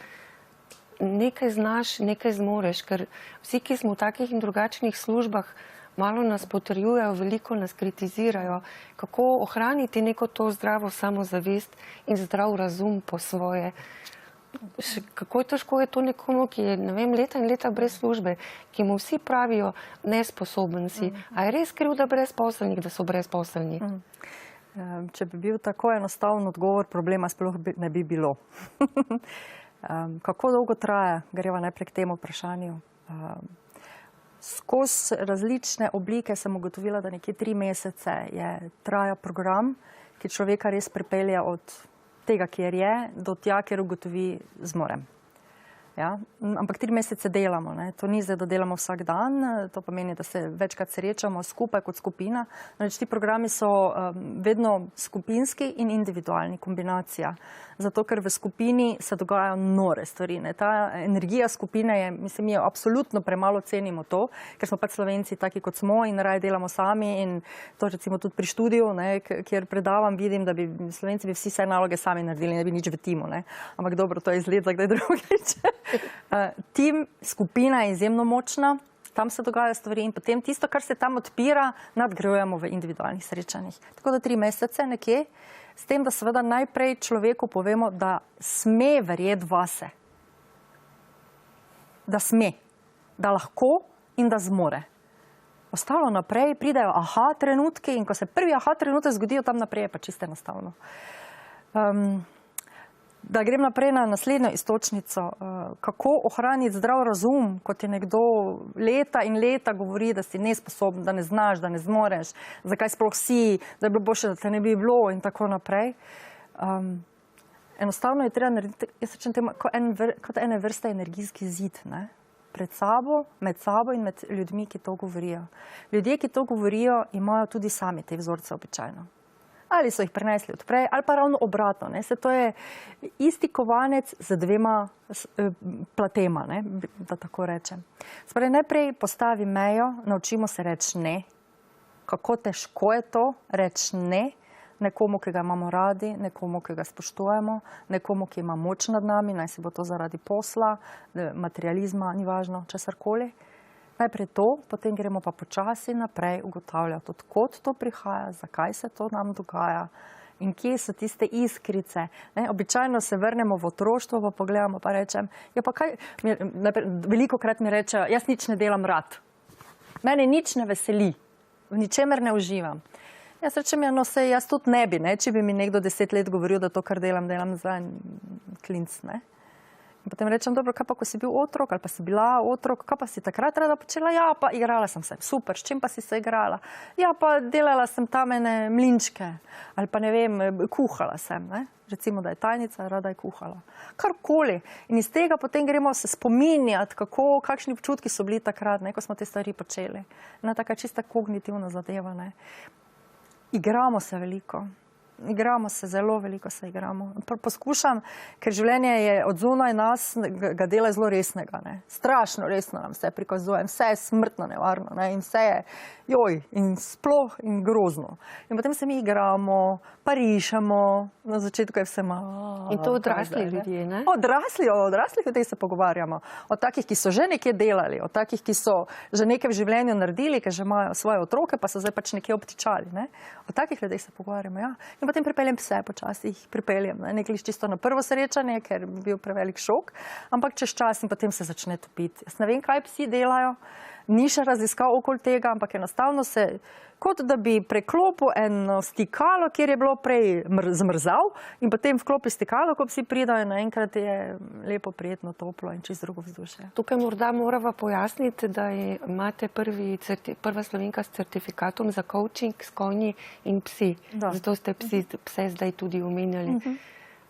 nekaj znaš, nekaj zmoreš, ker vsi, ki smo v takih in drugačnih službah, malo nas potrjujejo, veliko nas kritizirajo. Kako ohraniti neko to zdravo samozavest in zdrav razum po svoje? Kako težko je to nekomu, ki je, ne vem, leta in leta brez službe, ki mu vsi pravijo nesposoben si. A je res krivda brezposelnih, da so brezposelni? Če bi bil tako enostaven odgovor, problema sploh ne bi bilo. Kako dolgo traja, greva najprej k temu vprašanju. Skozi različne oblike sem ugotovila, da nekje 3 mesece traja program, ki človeka res pripelje od tega, kjer je, do tja, kjer ugotovi zmorem. Ja? Ampak 3 mesece delamo. Ne? To ni zdaj, da delamo vsak dan, to pomeni, da se večkrat srečamo skupaj kot skupina. Ti programi so vedno skupinski in individualni, kombinacija. Zato, ker v skupini se dogajajo nore stvari. Ne? Ta energija skupine je, mislim, mi jo absolutno premalo cenimo to, ker smo pač Slovenci taki, kot smo in raje delamo sami in to recimo tudi pri študiju, ne, kjer predavam, vidim, da bi Slovenci bi vsi vse naloge sami naredili, ne bi nič v timu. Ne? Ampak dobro, to je izgled za kdaj drugič. Tim, skupina je izjemno močna, tam se dogajajo stvari in potem tisto, kar se tam odpira, nadgrajujemo v individualnih srečanjih. Tako da 3 mesece nekje, s tem, da seveda najprej človeku povemo, da sme verjeti vase. Da sme, da lahko in da zmore. Ostalo naprej pridejo aha trenutki in ko se prvi aha trenutek zgodijo, tam naprej je pa čisto enostavno. Da grem naprej na naslednjo iztočnico, kako ohraniti zdrav razum, kot je nekdo leta in leta govori, da si nesposoben, da ne znaš, da ne zmoreš, zakaj sploh si, da je bilo boljše, da te ne bi bilo in tako naprej. Enostavno je treba narediti, jaz rečem temu, kot ene vrste energijski zid, ne? Pred sabo, med sabo in med ljudmi, ki to govorijo. Ljudje, ki to govorijo, imajo tudi sami te vzorce običajno. Ali so jih prenesli odprej, ali pa ravno obratno. Ne? Se to je isti kovanec z 2 platema, ne? Da tako rečem. Spravi, najprej postavi mejo, naučimo se reči ne. Kako težko je to reči ne nekomu, ki ga imamo radi, nekomu, ki ga spoštujemo, nekomu, ki ima moč nad nami, naj se bo to zaradi posla, materializma, ni važno, česarkoli. Najprej to, potem gremo pa počasi naprej ugotavljati, odkot to prihaja, zakaj se to nam dogaja in kje so tiste iskrice. Ne? Običajno se vrnemo v otroštvo, pa pogledamo, pa rečem, ja pa kaj, velikokrat mi rečejo, jaz nič ne delam rad. Mene nič ne veseli, v ničemer ne uživam. Jaz rečem, ja, no sej, jaz tudi ne bi, ne? Če bi mi nekdo 10 let govoril, da to, kar delam za klinc, ne? Potem rečem, dobro, kaj pa, ko si bil otrok ali pa si bila otrok, kaj pa si takrat rada počela? Ja, pa igrala sem se. Super, s čim pa si se igrala? Ja, pa delala sem tam ene mlinčke ali pa ne vem, kuhala sem, ne? Recimo, da je tajnica, rada je kuhala. Karkoli. In iz tega potem gremo se spominjati, kakšni občutki so bili takrat, ne, ko smo te stvari počeli. Ena taka čista kognitivna zadeva, ne. Igramo se veliko. Igramo se, zelo veliko se igramo. Poskušam, ker življenje je od zunaj nas, ga dela zelo resnega. Ne. Strašno resno nam vse prikazuje, vse je smrtno nevarno, ne. In vse je joj, in sploh in grozno. In potem se mi igramo, pa rišemo, na začetku je vse malo. In to odrasli ljudje, ne? Odrasli ljudje se pogovarjamo. O takih, ki so že nekje delali, o takih, ki so že nekaj v življenju naredili, ki že imajo svoje otroke, pa so zdaj pač nekje obtičali. Ne. O takih ljudeh se pogovarjamo, ja. In potem pripeljem pse počasih, nekaj čisto na prvo srečanje, ker bi bil prevelik šok, ampak čez čas in potem se začne topiti. Jaz ne vem, kaj psi delajo, ni še raziskal okoli tega, ampak enostavno se, kot da bi preklopil eno stikalo, kjer je bilo prej zmrzal in potem vklopi stikalo, ko psi pridajo, naenkrat je lepo, prijetno, toplo in čisto drugo vzdušje. Tukaj morda morava pojasniti, da imate prva Slovenka s certifikatom za coaching s konji in psi. Da. Zato ste pse zdaj tudi omenjali.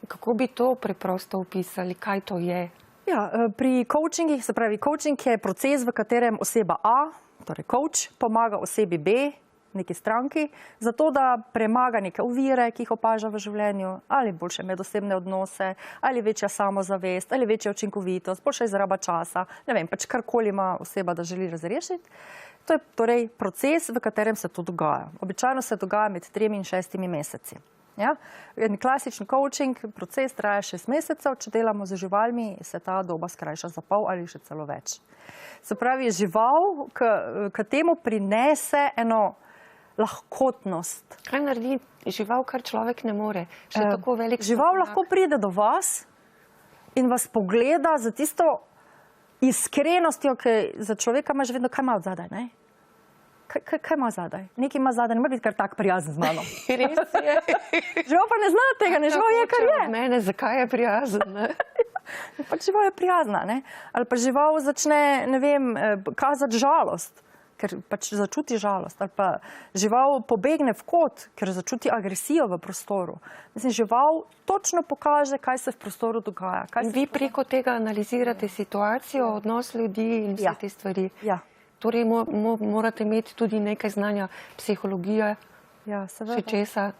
Kako bi to preprosto opisali? Kaj to je? Ja, pri coachingih, se pravi, coaching je proces, v katerem oseba A, torej coach, pomaga osebi B, neki stranki, zato da premaga neke ovire, ki jih opaža v življenju, ali boljše medosebne odnose, ali večja samozavest, ali večja učinkovitost, boljša izraba časa, ne vem, pač karkoli ima oseba, da želi razrešiti. To je torej proces, v katerem se to dogaja. Običajno se dogaja med 3 in 6 meseci. Ja? En klasični coaching proces traja 6 mesecev, če delamo z živalmi, se ta doba skrajša za pol ali še celo več. Se pravi, žival k temu prinese eno lahkotnost. Kaj naredi žival, kar človek ne more? Še tako velik žival lahko pride do vas in vas pogleda za tisto iskrenostjo, ki za človeka imaš vedno, kaj ima od zadaj, ne? Kaj ima zadaj? Nekaj ima zadaj, ne mora biti kar tak prijazen z mano. Res je. Žival pa ne zna tega, ne, žival je, kar je. Mene, zakaj je prijazen, ne? Pač žival je prijazna, ne? Ali pa žival začne, ne vem, kazati žalost, ker pač začuti žalost. Ali pa žival pobegne v kot, ker začuti agresijo v prostoru. Mislim, žival točno pokaže, kaj se v prostoru dogaja. Vi preko tega analizirate situacijo, odnos ljudi in vse te stvari. Ja. Torej morate imeti tudi nekaj znanja psihologije, še česa.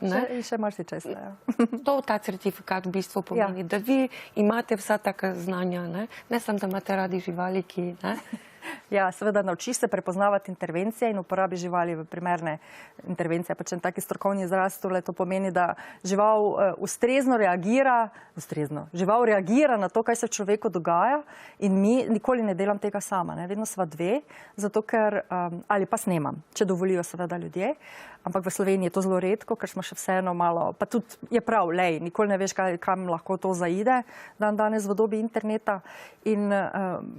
Še marsičesa, ja. To ta certifikat v bistvu pomeni, da vi imate vsa taka znanja, ne samo, da imate radi živali, ki... Ja, seveda naučiš se prepoznavati intervencije in uporabi živali v primerne intervencije. Pač en taki strokovni izraz, to pomeni, da žival ustrezno reagira, žival reagira na to, kaj se v človeku dogaja in mi nikoli ne delam tega sama, ne, vedno sva dve, zato ker, ali pa snemam, če dovolijo seveda ljudje, ampak v Sloveniji je to zelo redko, ker smo še vseeno malo, pa tudi je prav, nikoli ne veš, kam lahko to zaide danes v dobi interneta in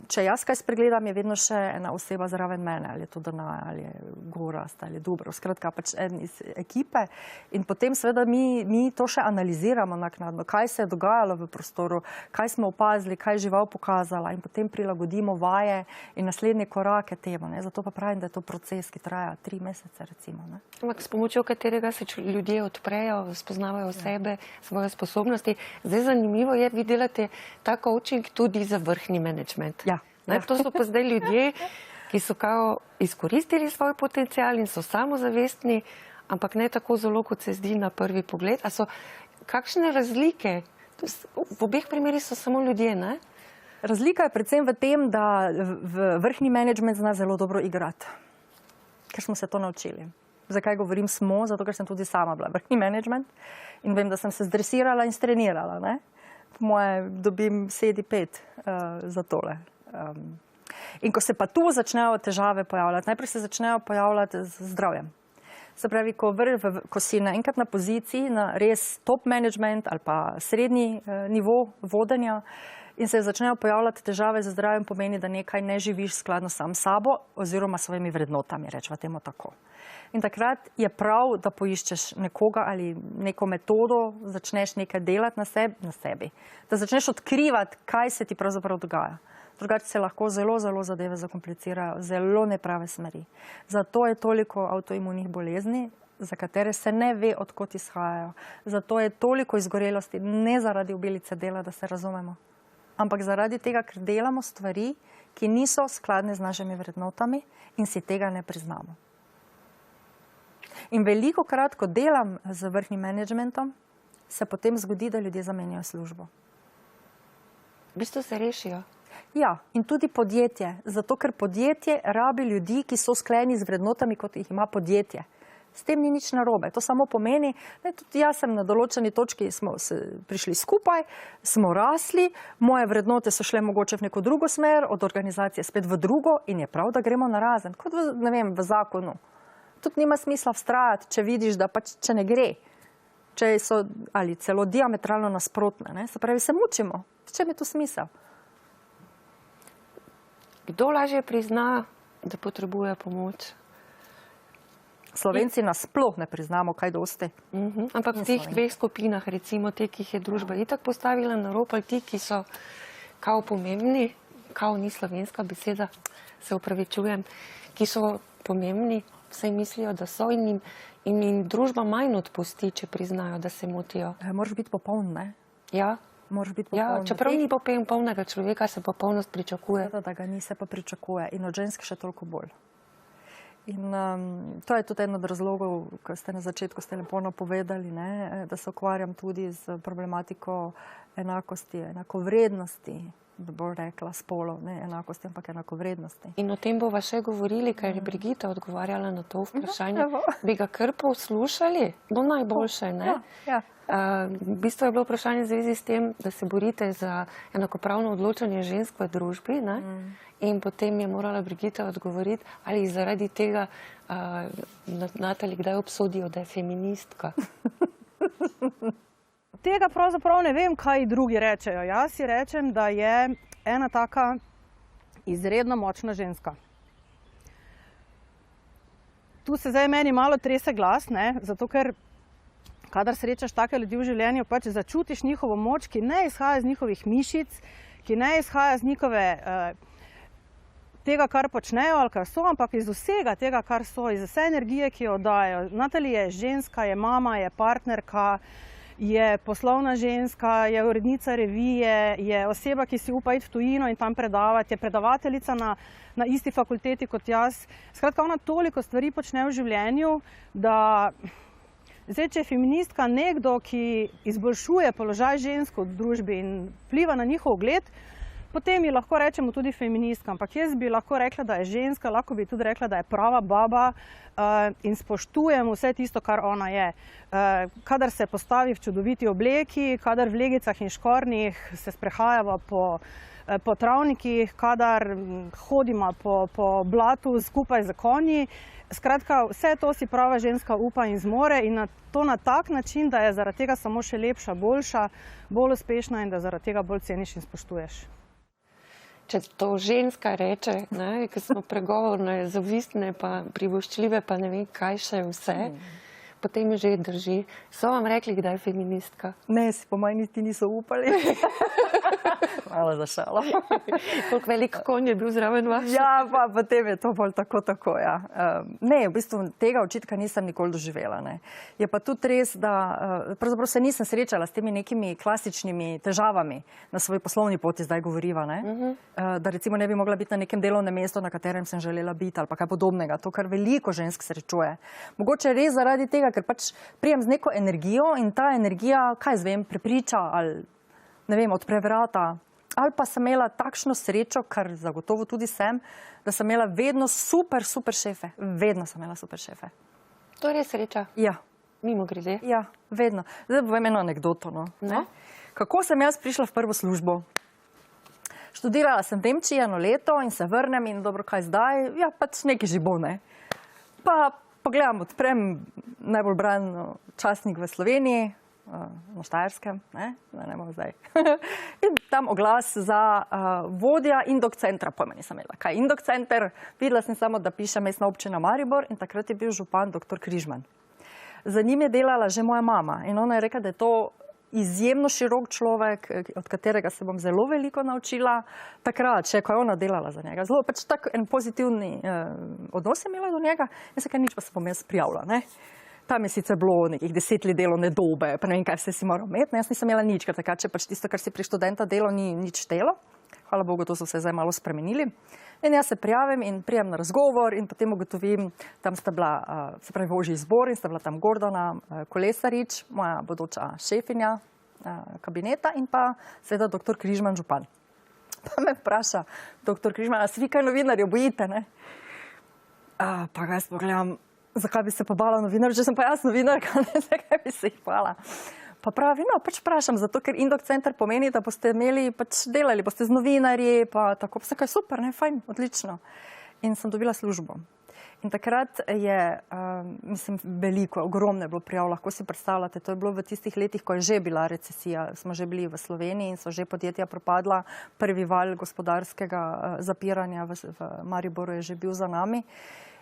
če jaz kaj spregledam, je vedno še ena oseba zraven mene, ali je to Dana, ali je Gorazd, ali je Dubrov, skratka pač en iz ekipe in potem seveda mi to še analiziramo naknadno, kaj se je dogajalo v prostoru, kaj smo opazili, kaj je žival pokazala in potem prilagodimo vaje in naslednje korake temu, ne, zato pa pravim, da je to proces, ki traja 3 mesece recimo, ne. S pomočjo katerega se ljudje odprejo, spoznavajo sebe, svoje sposobnosti. Zdaj zanimivo je, vi delate ta coaching tudi za vrhnji menedžment. Ja. To so pa zdaj ljudje, ki so kao izkoristili svoj potencial in so samozavestni, ampak ne tako zelo, kot se zdi na prvi pogled. A so kakšne razlike? V obeh primerih so samo ljudje, ne? Razlika je predvsem v tem, da vrhnji menedžment zna zelo dobro igrati, ker smo se to naučili. Zakaj govorim smo? Zato, ker sem tudi sama bila vrhnji menedžment in vem, da sem se zdresirala in strenirala, ne? Po moje dobim 7-5 za tole. In ko se pa tu začnejo težave pojavljati, najprej se začnejo pojavljati z zdravjem. Se pravi, ko si naenkrat na poziciji, na res top management ali pa srednji nivo vodenja in se začnejo pojavljati težave z zdravjem, pomeni, da nekaj ne živiš skladno sam sabo oziroma svojimi vrednotami, rečemo temu tako. In takrat je prav, da poiščeš nekoga ali neko metodo, začneš nekaj delati na sebi. Da začneš odkrivati, kaj se ti pravzaprav dogaja. Drugače se lahko zelo zadeve zakomplicirajo, zelo neprave smeri. Zato je toliko avtoimunih bolezni, za katere se ne ve, odkot izhajajo. Zato je toliko izgorelosti, ne zaradi obilice dela, da se razumemo, ampak zaradi tega, ker delamo stvari, ki niso skladne z našimi vrednotami in si tega ne priznamo. In veliko krat, ko delam z vrhnim menedžmentom, se potem zgodi, da ljudje zamenjajo službo. V bistvu se rešijo. Ja, in tudi podjetje. Zato, ker podjetje rabi ljudi, ki so skladni z vrednotami, kot jih ima podjetje. S tem ni nič narobe. To samo pomeni, da tudi jaz sem na določeni točki, smo prišli skupaj, smo rasli, moje vrednote so šle mogoče v neko drugo smer, od organizacije spet v drugo in je prav, da gremo narazen. Kot v zakonu. Tudi nima smisla vztrajati, če vidiš, da pač če ne gre. Če so ali celo diametralno nasprotne. Se pravi, se mučimo. V čem je to smisel? Kdo lažje prizna, da potrebuje pomoč? Slovenci nas sploh ne priznamo, kaj dosti. Ampak v teh dveh skupinah, recimo te, ki jih je družba itak postavila na rob, ali ti, ki so kao pomembni, kao ni slovenska beseda, se opravičujem, ki so pomembni, vsaj mislijo, da so in družba manj odpusti, če priznajo, da se motijo. Moraš biti popoln, ne? Ja. Moraš biti popoln. Ja, čeprav ni popolnega človeka, se popolnost pričakuje. Da ga ni, se pa pričakuje. In od ženske še toliko bolj. In to je tudi eno od razlogov, ko ste na začetku lepo napovedali, da se ukvarjam tudi z problematiko enakosti, enakovrednosti, da bo rekla spolov, ne enakosti, ampak enakovrednosti. In o tem bova še govorili, ker je Brigita odgovarjala na to vprašanje. Bi ga kar poslušali? Bo najboljše, ne? Ja. V bistvu je bilo vprašanje v zvezi s tem, da se borite za enakopravno odločanje žensk v družbi, ne? In potem je morala Brigita odgovoriti, ali zaradi tega Natalija kdaj obsodijo, da je feministka. Tega pravzaprav ne vem, kaj drugi rečejo. Jaz si rečem, da je ena taka izredno močna ženska. Tu se zdaj meni malo trese glas, ne? Zato ker kadar srečaš take ljudi v življenju, pač začutiš njihovo moč, ki ne izhaja iz njihovih mišic, ki ne izhaja iz njihove tega, kar počnejo ali kar so, ampak iz vsega tega, kar so, iz vse energije, ki jo dajo. Natalija je ženska, je mama, je partnerka, je poslovna ženska, je urednica revije, je oseba, ki si upa iti v tujino in tam predavati, je predavateljica na isti fakulteti kot jaz. Skratka, ona toliko stvari počne v življenju, da zdaj, če je feministka nekdo, ki izboljšuje položaj žensk v družbi in vpliva na njihov ugled, potem ji lahko rečemo tudi feministka. Ampak jaz bi lahko rekla, da je ženska, lahko bi tudi rekla, da je prava baba in spoštujem vse tisto, kar ona je. Kadar se postavi v čudoviti obleki, kadar v legicah in škornjih se sprehajava po travnikih, kadar hodimo po blatu skupaj z konji. Skratka, vse to si prava ženska upa in zmore in to na tak način, da je zaradi tega samo še lepša, boljša, bolj uspešna in da zaradi tega bolj ceniš in spoštuješ. Če to ženska reče, ker smo pregovorne, zavistne, pa privoščljive, pa ne vem kaj še vse, potem že drži. So vam rekli, kdaj je feministka? Ne, si po maj niti niso upali. Malo za šalo. Koliko velik konj je bil zraven vas? Ja, pa potem je to bolj tako, ja. Ne, v bistvu tega očitka nisem nikoli doživela, ne. Je pa tudi res, da pravzaprav se nisem srečala s temi nekimi klasičnimi težavami na svoji poslovni poti, zdaj govoriva, ne. Da recimo ne bi mogla biti na nekem delovnem mestu, na katerem sem želela biti ali pa kaj podobnega. To, kar veliko žensk srečuje. Mogoče res zaradi tega, ker pač prijem z neko energijo in ta energija, kaj zvem, prepriča ali ne vem, odpre vrata. Ali pa sem imela takšno srečo, kar zagotovo tudi sem, da sem imela vedno super šefe. Vedno sem imela super šefe. To je res sreča? Ja. Mimo grede? Ja, vedno. Zdaj povem eno anekdoto. No. Kako sem jaz prišla v prvo službo? Študirala sem v Nemčiji 1 leto in se vrnem in dobro, kaj zdaj? Ja, pač nekaj že bo, ne. Pa pogledam, odprem najbolj bran časnik v Sloveniji, na Štajerskem, ne bomo zdaj. In tam oglas za vodja Indok centra, pojma nisem imela. Kaj je Indok center? Videla sem samo, da piše Mestna občina Maribor in takrat je bil župan dr. Križman. Za njim je delala že moja mama in ona je rekla, da je to izjemno širok človek, od katerega se bom zelo veliko naučila. Takrat, še ko je ona delala za njega. Zelo pač tak en pozitivni odnos je imela do njega in se kaj nič pa se bom jaz prijavila, ne. Tam je sicer bilo nekih 10 let delovne dobe, pa ne vem, kaj vse si moral imeti. Jaz nisem imela nič, ker takrat, če pač tisto, kar si pri študenta delo, ni nič štelo. Hvala Bogu, to so se zdaj malo spremenili. In jaz se prijavim in prijem na razgovor in potem ugotovim, tam sta bila, se pravi, ožji izbor in sta bila tam Gordana Kolesarič, moja bodoča šefinja kabineta in pa seveda dr. Križman župan. Pa me vpraša, dr. Križman, a se vi kaj novinarjev bojite, ne? Pa ga jaz pogledam, zakaj bi se pa bala novinarjev, če sem pa jaz novinarka, ne, zakaj bi se jih bala. Pa pravi, no, pač vprašam, zato ker Indok center pomeni, da boste imeli, pač delali, boste z novinarji, pa tako, pa se kaj super, ne, fajn, odlično. In sem dobila službo. In takrat je, mislim, veliko, ogromno je bilo prijav, lahko si predstavljate, to je bilo v tistih letih, ko je že bila recesija, smo že bili v Sloveniji in so že podjetja propadla, prvi val gospodarskega zapiranja v Mariboru je že bil za nami.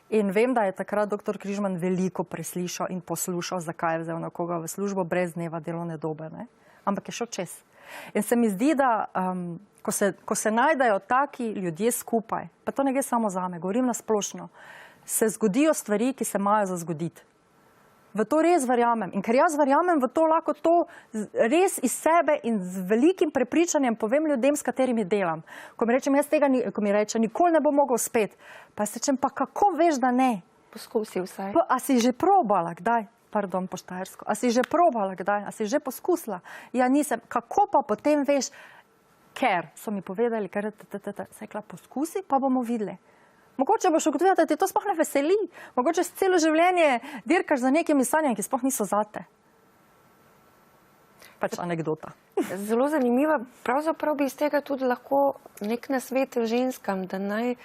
In vem, da je takrat dr. Križman veliko preslišal in poslušal, zakaj je vzel nekoga v službo brez dneva delovne dobe, ne? Ampak je šel čez. In se mi zdi, da ko se najdejo taki ljudje skupaj, pa to ne gre samo zame, govorim na splošno, se zgodijo stvari, ki se imajo za zgoditi. V to res verjamem. In ker jaz verjamem v to, lahko to res iz sebe in z velikim prepričanjem povem ljudem, s katerimi delam. Ko mi rečem, jaz tega, ko mi reče, nikoli ne bom mogel spet. Pa se rečem, pa kako veš, da ne? Poskusi vsaj. A si že probala kdaj? Pardon, po štajersko. A si že probala kdaj? A si že poskusila? Ja, nisem. Kako pa potem veš? Ker so mi povedali, ker se je poskusi, pa bomo videli. Mogoče boš ugotovila, da ti to sploh ne veseli. Mogoče celo življenje dirkaš za nekimi sanjami, ki sploh niso zate. Pač anekdota. Zelo zanimiva. Pravzaprav bi iz tega tudi lahko nek nasvet ženskam, da naj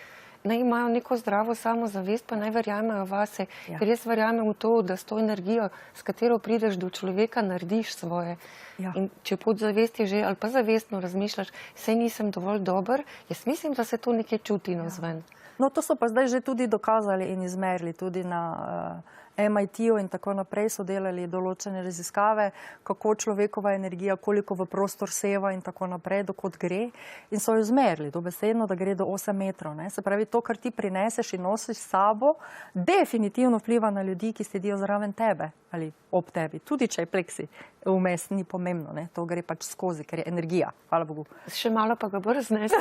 imajo neko zdravo samozavest, pa naj verjamejo vase. Ja. Ker jaz verjamem v to, da s to energijo, s katero prideš do človeka, narediš svoje. Ja. In če podzavesti že ali pa zavestno razmišljaš, saj nisem dovolj dober, jaz mislim, da se to nekje čuti navzven. No, to so pa zdaj že tudi dokazali in izmerili. Tudi na MIT-ju in tako naprej so delali določene raziskave, kako človekova energija, koliko v prostor seva in tako naprej, dokot gre. In so jo izmerili, dobesedno, da gre do 8 metrov. Ne? Se pravi, to, kar ti prineseš in nosiš s sabo, definitivno vpliva na ljudi, ki sedijo zraven tebe ali ob tebi. Tudi če je pleksi vmes, ni pomembno. Ne? To gre pač skozi, ker je energija. Hvala Bogu. Še malo pa ga bo raznesel.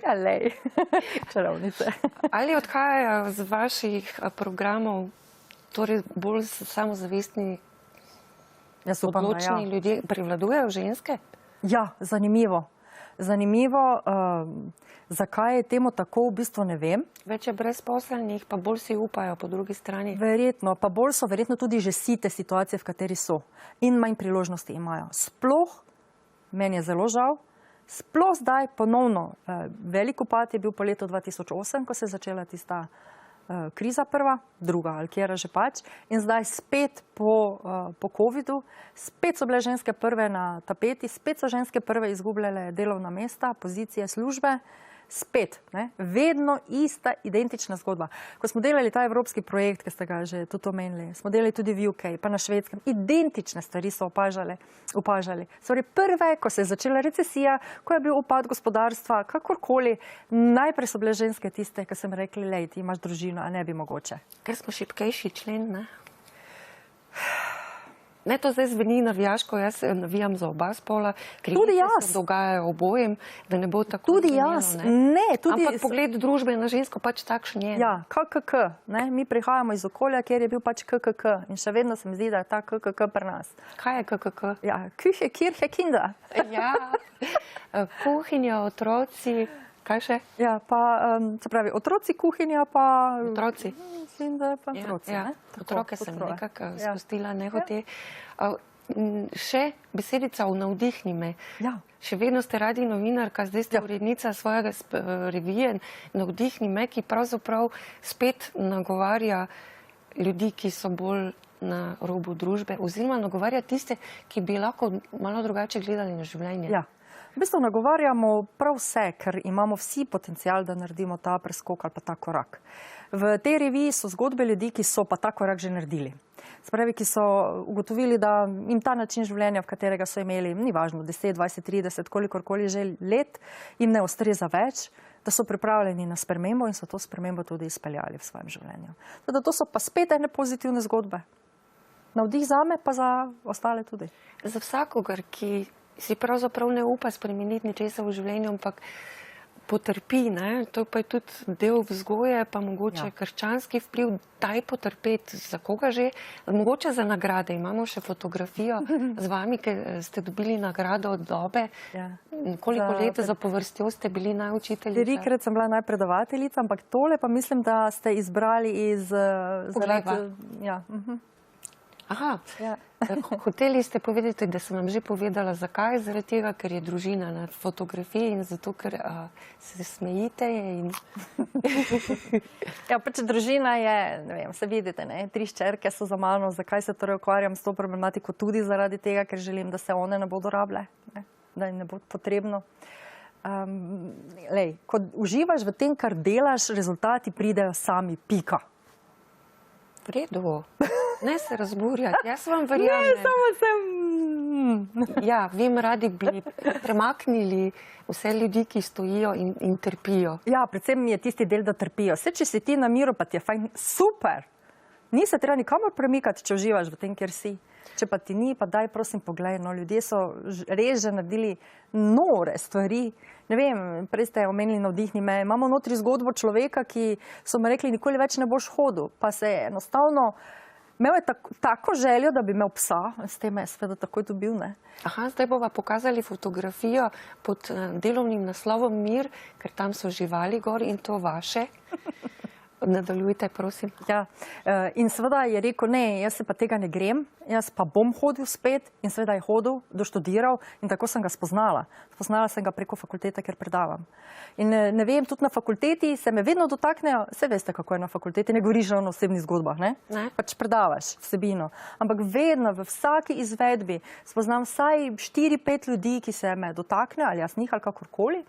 Ja, lej. Čarovnice. Ali odhajajo z vaših programov torej bolj samozavestni, odločni ljudje? Prevladujejo ženske? Ja, zanimivo. Zanimivo, zakaj je temu tako, v bistvu ne vem. Več je brezposelnih, pa bolj si upajo po drugi strani. Verjetno, pa bolj so verjetno tudi že site situacije, v kateri so. In manj priložnosti imajo. Sploh, meni je zelo žal, sploh zdaj ponovno, velik upad je bil po letu 2008, ko se je začela tista kriza prva, druga, ali kjera že pač. In zdaj spet po covidu, spet so bile ženske prve na tapeti, spet so ženske prve izgubljale delovna mesta, pozicije, službe. Spet, ne? Vedno ista, identična zgodba. Ko smo delali ta evropski projekt, ki ste ga že tudi omenili, smo delali tudi v UK, pa na Švedskem, identične stvari so opažali. Torej prve, ko se je začela recesija, ko je bil upad gospodarstva, kakorkoli, najprej so bile ženske tiste, ki sem rekli, lej, ti imaš družino, a ne bi mogoče. Ker smo šibkejši člen, ne? Ne, to zdaj zveni navijaško, jaz navijam za oba spola, krivice se dogajajo obojem, da ne bo tako tudi jaz, ne, tudi ampak pogled družbe na žensko pač takšen je. Ja, KKK, ne, mi prihajamo iz okolja, kjer je bil pač KKK in še vedno se mi zdi, da je ta KKK pri nas. Kaj je KKK? Ja, Küche, Kirche, Kinder. Ja, kuhinja, otroci, kaj še? Ja, pa, se pravi, otroci, kuhinja, pa... Otroci. Mislim, da pa otroci, ja, ne? Otroke sem nekako spustila nehote. Še besedica navdihni me. Ja. Še vedno ste radi novinarka, zdaj ste urednica svojega revije Navdihni me, ki pravzaprav spet nagovarja ljudi, ki so bolj na robu družbe, oziroma nagovarjati tiste, ki bi lahko malo drugače gledali na življenje. Ja. V bistvu nagovarjamo prav vse, ker imamo vsi potencial, da naredimo ta preskok ali pa ta korak. V tej reviji so zgodbe ljudi, ki so pa ta korak že naredili. Spravi, ki so ugotovili, da jim ta način življenja, v katerega so imeli, ni važno, 10, 20, 30, kolikorkoli že let, jim ne ustreza več, da so pripravljeni na spremembo in so to spremembo tudi izpeljali v svojem življenju. Teda to so pa spet ene pozitivne zgodbe. Navdih zame, pa za ostale tudi. Za vsakogar, ki si pravzaprav ne upa spremeniti ničesa v življenju, ampak potrpi, ne? To pa je tudi del vzgoje, pa mogoče krščanski vpliv, daj potrpeti, za koga že, mogoče za nagrade. Imamo še fotografijo z vami, ker ste dobili nagrado od dobe. Koliko let zapovrstjo ste bili najučiteljica? 3-krat sem bila najpredavateljica, ampak tole pa mislim, da ste izbrali iz... Pogleda. Aha, hoteli ste povedati, da sem vam že povedala, zakaj, zaradi tega, ker je družina na fotografiji in zato, ker se smejite. Ja, pač družina je, ne vem, se vidite, 3 hčerke so za mano, zakaj se torej ukvarjam s to problematiko, tudi zaradi tega, ker želim, da se one ne bodo rabile, da jim ne bo potrebno. Ko uživaš v tem, kar delaš, rezultati pridejo sami, pika. V redu. Ne se razburjati, jaz vam verjamem. Ne, samo sem... Ja, vem, radi bi premaknili vse ljudi, ki stojijo in trpijo. Ja, predvsem je tisti del, da trpijo. Vse, če si ti na miru, pa ti je fajn, super. Ni se treba nikamor premikati, če uživaš v tem, kjer si. Če pa ti ni, pa daj, prosim, poglej, no, ljudje so res že naredili nore stvari. Ne vem, prej ste omenili Navdihni me. Imamo notri zgodbo človeka, ki so mi rekli, nikoli več ne boš hodil. Pa se je enostavno... Imel je tako željo, da bi imel psa, s tem je seveda takoj dobil, ne. Aha, zdaj bova pokazali fotografijo pod delovnim naslovom Mir, ker tam so živali gor in to vaše. Nadaljujte, prosim. Ja, in seveda je rekel, ne, jaz se pa tega ne grem, jaz pa bom hodil spet in seveda je hodil, doštudiral in tako sem ga spoznala. Spoznala sem ga preko fakultete, ker predavam. In ne vem, tudi na fakulteti se me vedno dotaknejo, vse veste, kako je na fakulteti, ne govoriš o osebnih zgodbah, ne? Pač predavaš vsebino. Ampak vedno, v vsaki izvedbi spoznam vsaj 4-5 ljudi, ki se me dotaknejo, ali jaz njih, ali kakorkoli.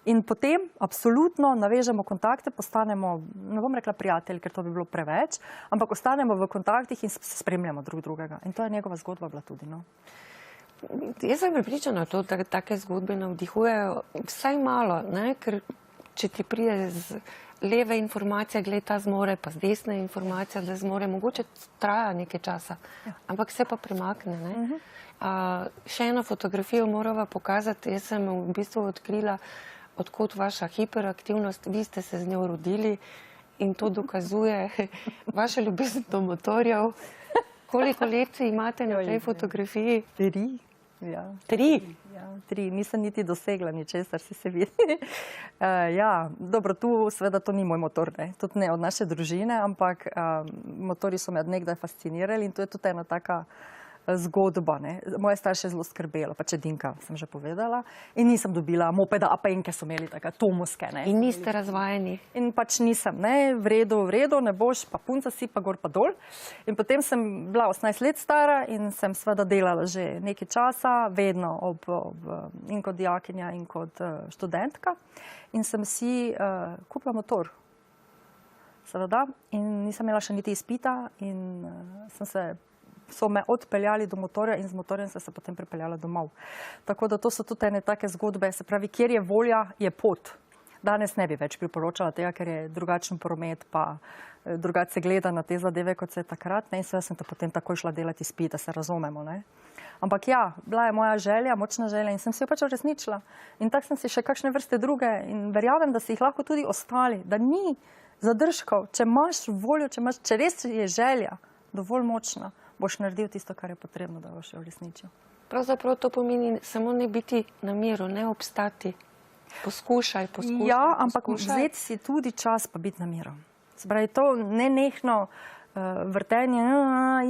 In potem absolutno navežemo kontakte, postanemo, ne bom rekla prijatelji, ker to bi bilo preveč, ampak ostanemo v kontaktih in se spremljamo drug drugega. In to je njegova zgodba bila tudi, no. Jaz sem pripričana to, da take zgodbe navdihujejo vsaj malo, ne, ker če ti pride z leve informacije, gled ta zmore, pa z desne informacije, da zmore, mogoče traja nekaj časa, ampak se pa premakne, ne. Še eno fotografijo morava pokazati, jaz sem v bistvu odkrila, odkot vaša hiperaktivnost, vi ste se z njo rodili in to dokazuje vaša ljubezen do motorjev. Koliko let imate na tej fotografiji? 3. Ja. 3? Ja, 3. Nisem niti dosegla ničesar, si se vidi. Ja, dobro, tu seveda to ni moj motor, ne. Tudi ne od naše družine, ampak motori so me od nekdaj fascinirali in to je tudi ena taka zgodba, ne. Moje starše je zelo skrbelo, pač edinka, sem že povedala, in nisem dobila mopeda, apenke so imeli taka, tomuske, ne. In niste razvajeni? In pač nisem, ne, v redu, ne boš, pa punca si, pa gor pa dol. In potem sem bila 18 let stara in sem seveda delala že nekaj časa, vedno in kot dijakinja in kot študentka. In sem si kupila motor. Seveda, in nisem imela še niti izpita in so me odpeljali do motorja in z motorjem sem se potem pripeljala domov. Tako da to so tudi ene take zgodbe, se pravi, kjer je volja, je pot. Danes ne bi več priporočala tega, ker je drugačen promet, pa drugače se gleda na te zadeve, kot se je takrat, ne, in seveda sem potem takoj šla delati izpit, da se razumemo, ne. Ampak ja, bila je moja želja, močna želja in sem si jo pač uresničila. In tako sem si še kakšne vrste druge in verjamem, da si jih lahko tudi ostali, da ni zadržkov, če imaš voljo, če res je želja dovolj močna, boš naredil tisto, kar je potrebno, da boš jo uresničil. Pravzaprav to pomeni samo ne biti na miru, ne obstati. Poskušaj. Ja, ampak vzeti si tudi čas pa biti na miru. Se pravi, to nenehno vrtenje,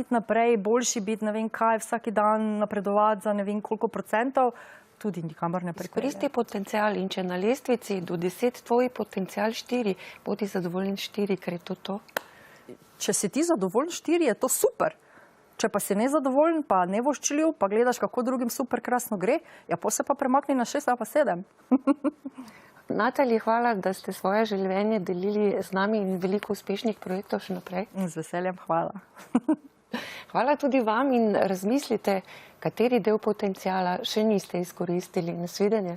iti naprej, boljši biti, ne vem kaj, vsaki dan napredovati za ne vem koliko procentov, tudi nikamor ne pripelje. Izkoristi potencial in če na lestvici do 10 tvoj potencial 4, bodi zadovoljen 4, ker je to. Če si ti zadovoljen 4, je to super. Če pa si nezadovoljen, pa nevoščljiv, pa gledaš, kako drugim super krasno gre, ja, pa se pa premakni na 6 ali pa 7. Natalija, hvala, da ste svoje življenje delili z nami in veliko uspešnih projektov še naprej. Z veseljem, hvala. Hvala tudi vam in razmislite, kateri del potenciala še niste izkoristili. Nasvidenje.